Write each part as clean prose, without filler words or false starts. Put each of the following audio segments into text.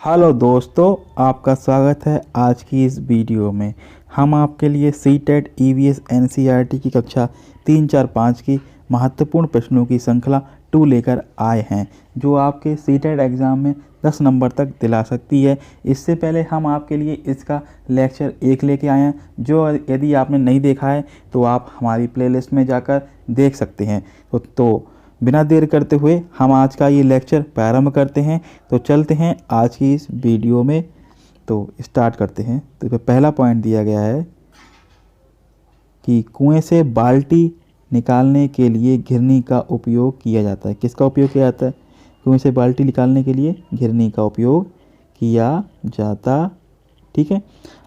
Hello दोस्तों, आपका स्वागत है आज की इस वीडियो में। हम आपके लिए सीटेट ईवीएस एनसीईआरटी की कक्षा 3, 4, 5 की महत्वपूर्ण प्रश्नों की श्रृंखला 2 लेकर आए हैं, जो आपके सीटेट एग्ज़ाम में 10 नंबर तक दिला सकती है। इससे पहले हम आपके लिए इसका लेक्चर 1 लेके आए हैं, जो यदि आपने नहीं देखा है तो आप हमारी प्लेलिस्ट में जाकर देख सकते हैं। तो बिना देर करते हुए हम आज का ये लेक्चर प्रारंभ करते हैं। तो चलते हैं आज की इस वीडियो में, तो स्टार्ट करते हैं। तो पहला पॉइंट दिया गया है कि कुएं से बाल्टी निकालने के लिए घिरनी का उपयोग किया जाता है। किसका उपयोग किया जाता है? कुएं से बाल्टी निकालने के लिए घिरनी का उपयोग किया जाता। ठीक है।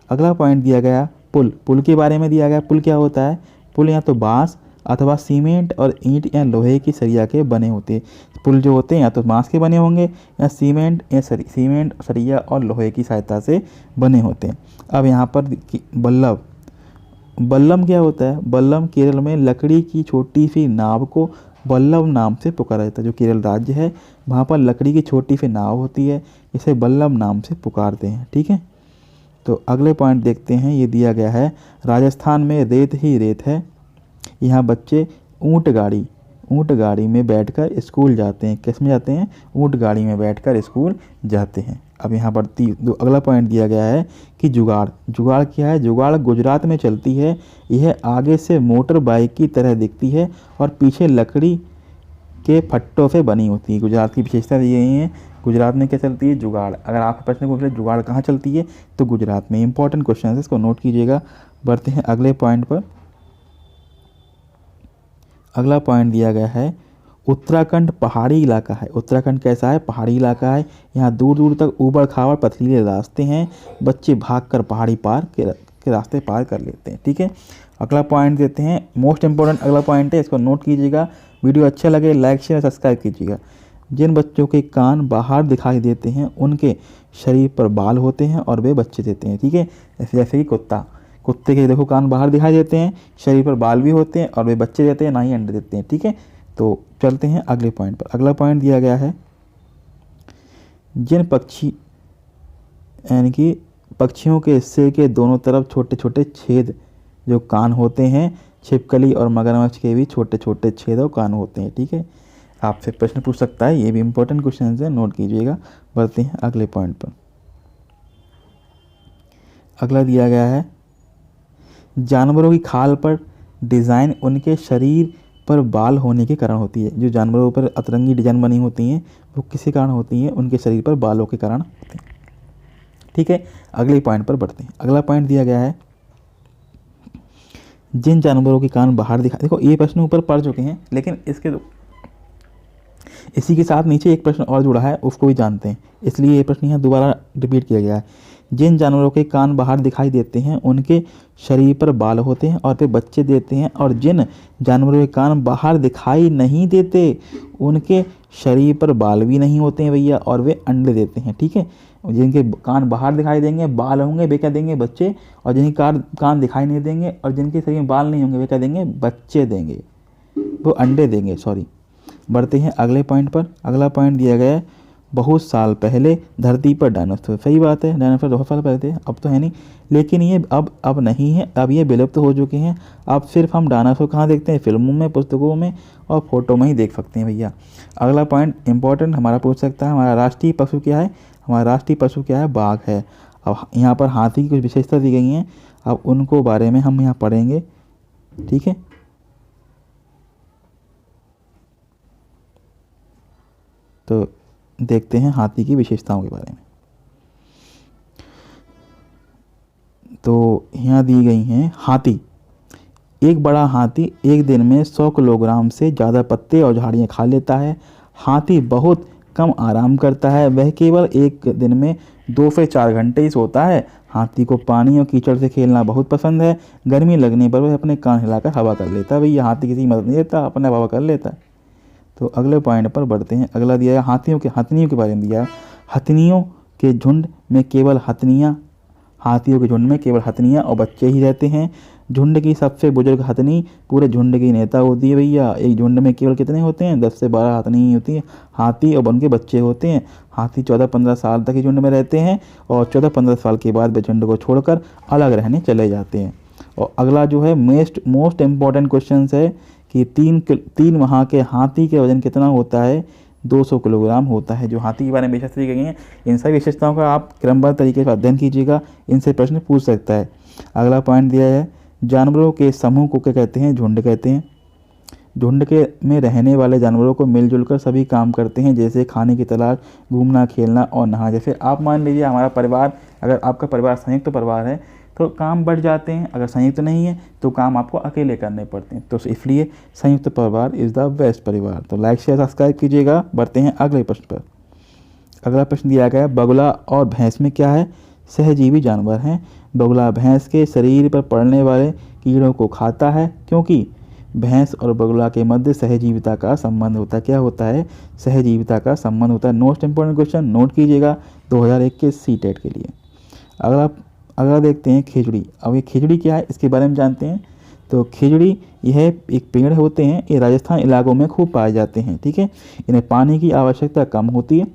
अगला पॉइंट दिया गया पुल। पुल के बारे में दिया गया। पुल क्या होता है? पुल या तो बांस अथवा सीमेंट और ईंट या लोहे की सरिया के बने होते हैं। पुल जो होते हैं या तो बांस के बने होंगे या सीमेंट सरिया और लोहे की सहायता से बने होते हैं। अब यहाँ पर बल्लम। बल्लम क्या होता है? बल्लम केरल में लकड़ी की छोटी सी नाव को बल्लम नाम से पुकारा जाता है। जो केरल राज्य है वहाँ पर लकड़ी की छोटी सी नाव होती है, इसे बल्लम नाम से पुकारते हैं। ठीक है। तो अगले पॉइंट देखते हैं। ये दिया गया है राजस्थान में रेत ही रेत है। यहाँ बच्चे ऊँट गाड़ी में बैठकर स्कूल जाते हैं। किस में जाते हैं? ऊँट गाड़ी में बैठकर स्कूल जाते हैं। अब यहाँ पर अगला पॉइंट दिया गया है कि जुगाड़ क्या है? जुगाड़ गुजरात में चलती है। यह आगे से मोटर बाइक की तरह दिखती है और पीछे लकड़ी के फट्टों से बनी होती है। गुजरात की विशेषता दी गई है। गुजरात में क्या चलती है? जुगाड़। अगर आपके प्रश्न पूछ ले जुगाड़ कहाँ चलती है, तो गुजरात में। इंपॉर्टेंट क्वेश्चन है, इसको नोट कीजिएगा। बढ़ते हैं अगले पॉइंट पर। अगला पॉइंट दिया गया है उत्तराखंड पहाड़ी इलाका है। उत्तराखंड कैसा है? पहाड़ी इलाका है। यहाँ दूर दूर तक ऊबड़ खाबड़ पथरीले रास्ते हैं। बच्चे भागकर पहाड़ी पार के रास्ते पार कर लेते हैं। ठीक है। अगला पॉइंट देते हैं। मोस्ट इंपॉर्टेंट अगला पॉइंट है, इसको नोट कीजिएगा। वीडियो अच्छा लगे लाइक शेयर सब्सक्राइब कीजिएगा। जिन बच्चों के कान बाहर दिखाई देते हैं उनके शरीर पर बाल होते हैं और वे बच्चे देते हैं। ठीक है। जैसे कि कुत्ते के देखो कान बाहर दिखाई देते हैं, शरीर पर बाल भी होते हैं और वे बच्चे देते हैं, ना ही अंडे देते हैं। ठीक है। तो चलते हैं अगले पॉइंट पर। अगला पॉइंट दिया गया है जिन पक्षी यानी कि पक्षियों के हिस्से के दोनों तरफ छोटे छोटे छेद जो कान होते हैं, छिपकली और मगरमच्छ के भी छोटे छोटे छेद और कान होते हैं। ठीक है। आपसे प्रश्न पूछ सकता है, ये भी इंपॉर्टेंट क्वेश्चन है, नोट कीजिएगा। बढ़ते हैं अगले पॉइंट पर। अगला दिया गया है जानवरों की खाल पर डिज़ाइन उनके शरीर पर बाल होने के कारण होती है। जो जानवरों पर अतरंगी डिजाइन बनी होती हैं वो किसी कारण होती हैं? उनके शरीर पर बालों के कारण होती हैं। ठीक है। अगले पॉइंट पर बढ़ते हैं। अगला पॉइंट दिया गया है जिन जानवरों के कान बाहर दिखा। देखो ये प्रश्न ऊपर पढ़ चुके हैं, लेकिन इसी के साथ नीचे एक प्रश्न और जुड़ा है, उसको भी जानते हैं, इसलिए ये प्रश्न यहाँ दोबारा रिपीट किया गया है। जिन जानवरों के कान बाहर दिखाई देते हैं उनके शरीर पर बाल होते हैं और वे बच्चे देते हैं, और जिन जानवरों के कान बाहर दिखाई नहीं देते उनके शरीर पर बाल भी नहीं होते हैं भैया, और वे अंडे देते हैं। ठीक है। जिनके कान बाहर दिखाई देंगे, बाल होंगे, वे क्या देंगे? बच्चे। और जिनके कान दिखाई नहीं देंगे और जिनके शरीर में बाल नहीं होंगे, वे क्या देंगे? बच्चे देंगे, वो अंडे देंगे। सॉरी। बढ़ते हैं अगले पॉइंट पर। अगला पॉइंट दिया गया है बहुत साल पहले धरती पर डायनासोर। सही बात है, डायनासोर बहुत साल पहले थे, अब तो है नहीं, लेकिन ये अब नहीं है, अब ये विलुप्त हो चुके हैं। अब सिर्फ हम डायनासोर कहाँ देखते हैं? फिल्मों में, पुस्तकों में और फोटो में ही देख सकते हैं भैया। अगला पॉइंट इंपॉर्टेंट हमारा पूछ सकता है, हमारा राष्ट्रीय पशु क्या है? हमारा राष्ट्रीय पशु क्या है? बाघ है। अब यहाँ पर हाथी की कुछ विशेषता दी गई हैं, अब उनको बारे में हम यहाँ पढ़ेंगे। ठीक है। तो देखते हैं हाथी की विशेषताओं के बारे में। तो यहाँ दी गई हैं हाथी। एक बड़ा हाथी एक दिन में 100 किलोग्राम से ज़्यादा पत्ते और झाड़ियाँ खा लेता है। हाथी बहुत कम आराम करता है, वह केवल एक दिन में 2 से 4 घंटे ही सोता है। हाथी को पानी और कीचड़ से खेलना बहुत पसंद है। गर्मी लगने पर वह अपने कान हिलाकर हवा कर लेता है। भैया हाथी किसी की मदद नहीं लेता, अपने हवा कर लेता है। तो अगले पॉइंट पर बढ़ते हैं। अगला दिया है हथनियों के बारे में दिया है। हथनियों के झुंड में केवल हथनियाँ और बच्चे ही रहते हैं। झुंड की सबसे बुजुर्ग हथनी पूरे झुंड की नेता होती है भैया। एक झुंड में केवल कितने होते हैं? 10 से 12 हथनी ही होती है, हाथी और उनके बच्चे होते हैं। हाथी 14-15 साल तक ही झुंड में रहते हैं और 14-15 साल के बाद वे झुंड को छोड़कर अलग रहने चले जाते हैं। और अगला जो है मोस्ट इम्पॉर्टेंट क्वेश्चन है कि 3 माह के हाथी के वजन कितना होता है? 200 किलोग्राम होता है। जो हाथी के बारे में विशेषता दी गई हैं, इन सभी विशेषताओं का आप क्रमबद्ध तरीके से अध्ययन कीजिएगा, इनसे प्रश्न पूछ सकता है। अगला पॉइंट दिया है, जानवरों के समूह को क्या कहते हैं? झुंड कहते हैं। झुंड के में रहने वाले जानवरों को मिलजुल कर सभी काम करते हैं, जैसे खाने की तलाश, घूमना, खेलना और नहा। जैसे आप मान लीजिए हमारा परिवार, अगर आपका परिवार संयुक्त परिवार है तो काम बढ़ जाते हैं, अगर संयुक्त नहीं है तो काम आपको अकेले करने पड़ते हैं। तो इसलिए संयुक्त परिवार इज़ द बेस्ट परिवार। तो लाइक शेयर सब्सक्राइब कीजिएगा। बढ़ते हैं अगले प्रश्न पर। अगला प्रश्न दिया गया है, बगुला और भैंस में क्या है? सहजीवी जानवर हैं। बगुला भैंस के शरीर पर पड़ने वाले कीड़ों को खाता है, क्योंकि भैंस और बगुला के मध्य सहजीविता का संबंध होता है। क्या होता है? सहजीविता का संबंध होता है। मोस्ट इंपॉर्टेंट क्वेश्चन नोट कीजिएगा 2021 सीटेट के लिए। अगला देखते हैं खिचड़ी। अब ये खिचड़ी क्या है इसके बारे में जानते हैं। तो खिचड़ी यह एक पेड़ होते हैं, ये राजस्थान इलाकों में खूब पाए जाते हैं। ठीक है, इन्हें पानी की आवश्यकता कम होती है।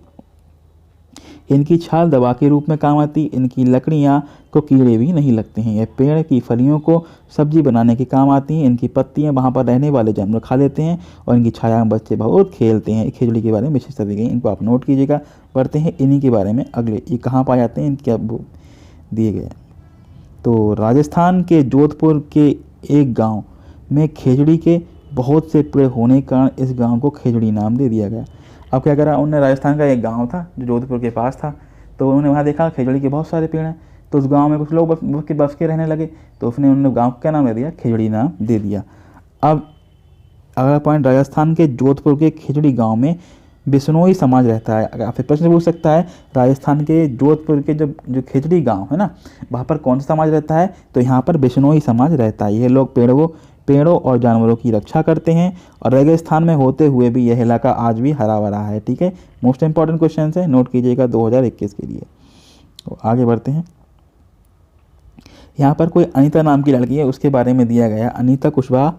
इनकी छाल दवा के रूप में काम आती है। इनकी लकड़ियाँ को कीड़े भी नहीं लगते हैं। यह पेड़ की फलियों को सब्जी बनाने के काम आती हैं। इनकी पत्तियाँ वहाँ पर रहने वाले जानवर खा लेते हैं और इनकी छाया में बच्चे बहुत खेलते हैं। खिचड़ी के बारे में विशेषता दी गई, इनको आप नोट कीजिएगा। पढ़ते हैं इन्हीं के बारे में अगले, ये कहाँ पाए जाते हैं, इनके दिए गए। तो राजस्थान के जोधपुर के एक गांव में खिचड़ी के बहुत से पेड़ होने के कारण इस गांव को खिचड़ी नाम दे दिया गया। अब क्या करा उन्होंने, राजस्थान का एक गांव था जो जोधपुर के पास था, तो उन्होंने वहाँ देखा खिचड़ी के बहुत सारे पेड़ हैं। तो उस गांव में कुछ लोग बस के रहने लगे, तो उसने उन्होंने गाँव को क्या नाम दे दिया? खिचड़ी नाम दे दिया। अब अगला पॉइंट, राजस्थान के जोधपुर के खिचड़ी गाँव में बिश्नोई समाज रहता है। अगर आपसे प्रश्न पूछ सकता है, राजस्थान के जोधपुर के जो खिचड़ी गांव है ना, वहाँ पर कौन सा समाज रहता है? तो यहाँ पर बिश्नोई समाज रहता है। ये लोग पेड़ों और जानवरों की रक्षा करते हैं और रेगिस्तान में होते हुए भी यह इलाका आज भी हरा भरा है। ठीक है, मोस्ट इंपॉर्टेंट क्वेश्चन है, नोट कीजिएगा 2021 के लिए। तो आगे बढ़ते हैं। यहाँ पर कोई अनीता नाम की लड़की है, उसके बारे में दिया गया। अनीता कुशवाहा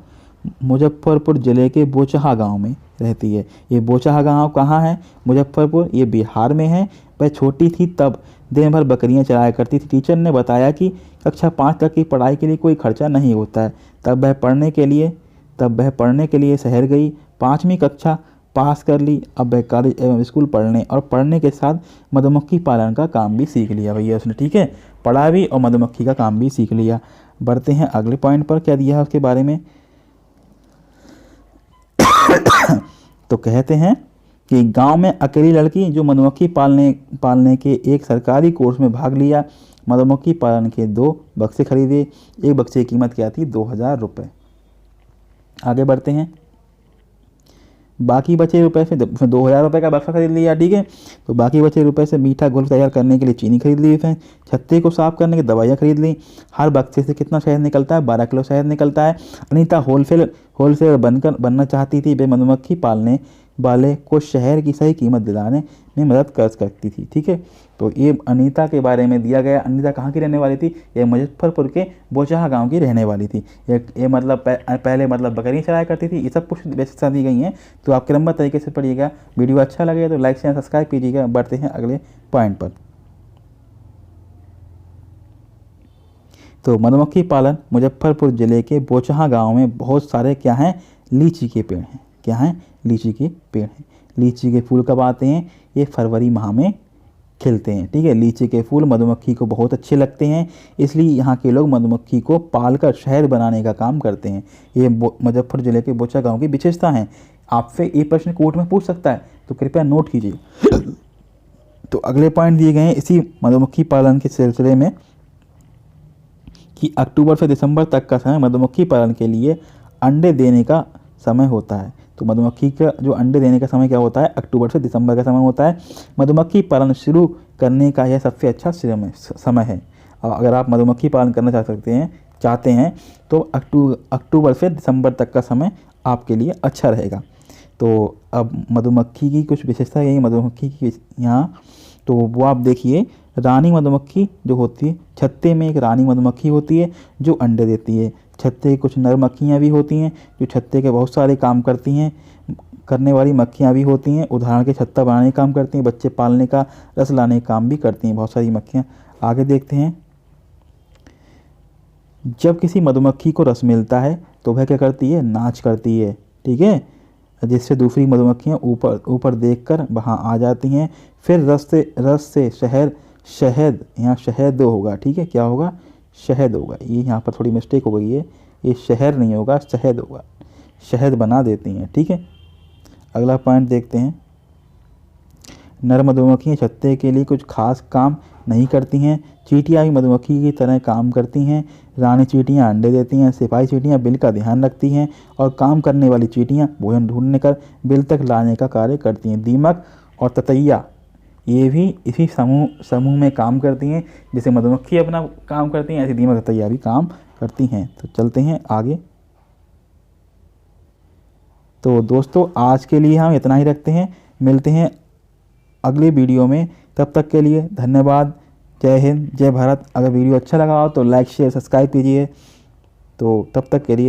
मुजफ्फरपुर ज़िले के बोचहा गांव में रहती है। ये बोचहा गांव कहाँ है? मुजफ्फरपुर, ये बिहार में है। वह छोटी थी तब दिन भर बकरियां चराया करती थी। टीचर ने बताया कि कक्षा 5 तक की पढ़ाई के लिए कोई खर्चा नहीं होता है। तब वह पढ़ने के लिए शहर गई। 5वीं कक्षा पास कर ली। अब वह कॉलेज एवं स्कूल पढ़ने के साथ मधुमक्खी पालन का काम भी सीख लिया भैया उसने। ठीक है, पढ़ा भी और मधुमक्खी का काम भी सीख लिया। बढ़ते हैं अगले पॉइंट पर, क्या दिया है उसके बारे में। तो कहते हैं कि गांव में अकेली लड़की जो मधुमक्खी पालने के एक सरकारी कोर्स में भाग लिया। मधुमक्खी पालन के 2 बक्से खरीदे। एक बक्से की कीमत क्या थी? 2000 रुपये। आगे बढ़ते हैं। बाकी बचे रुपए से 2000 रुपये का बक्सा खरीद लिया। ठीक है, तो बाकी बचे रुपए से मीठा घोल तैयार करने के लिए चीनी खरीद ली। फिर छत्ते को साफ करने की दवाइयाँ खरीद ली। हर बक्से से कितना शहद निकलता है? 12 किलो शहद निकलता है। अनीता होलसेलर बनना चाहती थी। वे मधुमक्खी पालने वाले को शहर की सही कीमत दिलाने में मदद कर सकती थी। ठीक है, तो ये अनीता के बारे में दिया गया। अनीता कहाँ की रहने वाली थी? ये मुजफ्फरपुर के बोचहा गांव की रहने वाली थी। ये मतलब पहले मतलब बकरी चराया करती थी। ये सब कुछ विशेषता दी गई हैं, तो आप क्रमबद्ध तरीके से पढ़िएगा। वीडियो अच्छा लगे तो लाइक शेयर सब्सक्राइब कीजिएगा। बढ़ते हैं अगले पॉइंट पर। तो मधुमक्खी पालन मुजफ्फरपुर ज़िले के बोचहा गांव में बहुत सारे क्या हैं? लीची के पेड़ हैं। क्या हैं? लीची के पेड़ हैं। लीची के फूल कब आते हैं? ये फरवरी माह में खिलते हैं। ठीक है, लीची के फूल मधुमक्खी को बहुत अच्छे लगते हैं, इसलिए यहाँ के लोग मधुमक्खी को पालकर शहद बनाने का काम करते हैं। ये मुजफ्फरपुर ज़िले के बोचहा गांव की विशेषता हैं। आपसे ये प्रश्न कोर्ट में पूछ सकता है, तो कृपया नोट कीजिए। तो अगले पॉइंट दिए गए हैं इसी मधुमक्खी पालन के सिलसिले में कि अक्टूबर से दिसंबर तक का समय मधुमक्खी पालन के लिए अंडे देने का समय होता है। तो मधुमक्खी का जो अंडे देने का समय क्या होता है? अक्टूबर से दिसंबर का समय होता है। मधुमक्खी पालन शुरू करने का यह सबसे अच्छा समय है। अगर आप मधुमक्खी पालन करना चाहते हैं तो अक्टूबर से दिसंबर तक का समय आपके लिए अच्छा रहेगा। तो अब मधुमक्खी की कुछ विशेषता है मधुमक्खी की यहाँ, तो वो आप देखिए। रानी मधुमक्खी जो होती है, छत्ते में एक रानी मधुमक्खी होती है जो अंडे देती है। छत्ते की कुछ नर मक्खियाँ भी होती हैं जो छत्ते के बहुत सारे काम करती हैं, करने वाली मक्खियाँ भी होती हैं। उदाहरण के छत्ता बनाने का काम करती हैं, बच्चे पालने का, रस लाने का काम भी करती हैं बहुत सारी मक्खियाँ। आगे देखते हैं। जब किसी मधुमक्खी को रस मिलता है तो वह क्या करती है, नाच करती है, ठीक है, जिससे दूसरी मधुमक्खियाँ ऊपर ऊपर देखकर वहाँ आ जाती हैं। फिर रस से शहद, यहाँ शहद होगा, ठीक है, क्या होगा, शहद होगा। ये यहाँ पर थोड़ी मिस्टेक हो गई है, ये शहर नहीं होगा, शहद होगा। शहद बना देती हैं, ठीक है। अगला पॉइंट देखते हैं। नर मधुमक्खियाँ छत्ते के लिए कुछ खास काम नहीं करती हैं। चींटियाँ भी मधुमक्खी की तरह काम करती हैं। रानी चींटियाँ अंडे देती हैं, सिपाही चींटियाँ बिल का ध्यान रखती हैं और काम करने वाली चींटियाँ भोजन ढूंढने कर बिल तक लाने का कार्य करती हैं। दीमक और ततैया ये भी इसी समूह में काम करती हैं। जैसे मधुमक्खी अपना काम करती हैं, ऐसे दीमक ततैया भी काम करती हैं। तो चलते हैं आगे। तो दोस्तों आज के लिए हम इतना ही रखते हैं, मिलते हैं अगले वीडियो में। तब तक के लिए धन्यवाद। जय हिंद, जय भारत। अगर वीडियो अच्छा लगा हो तो लाइक शेयर सब्सक्राइब कीजिए। तो तब तक के लिए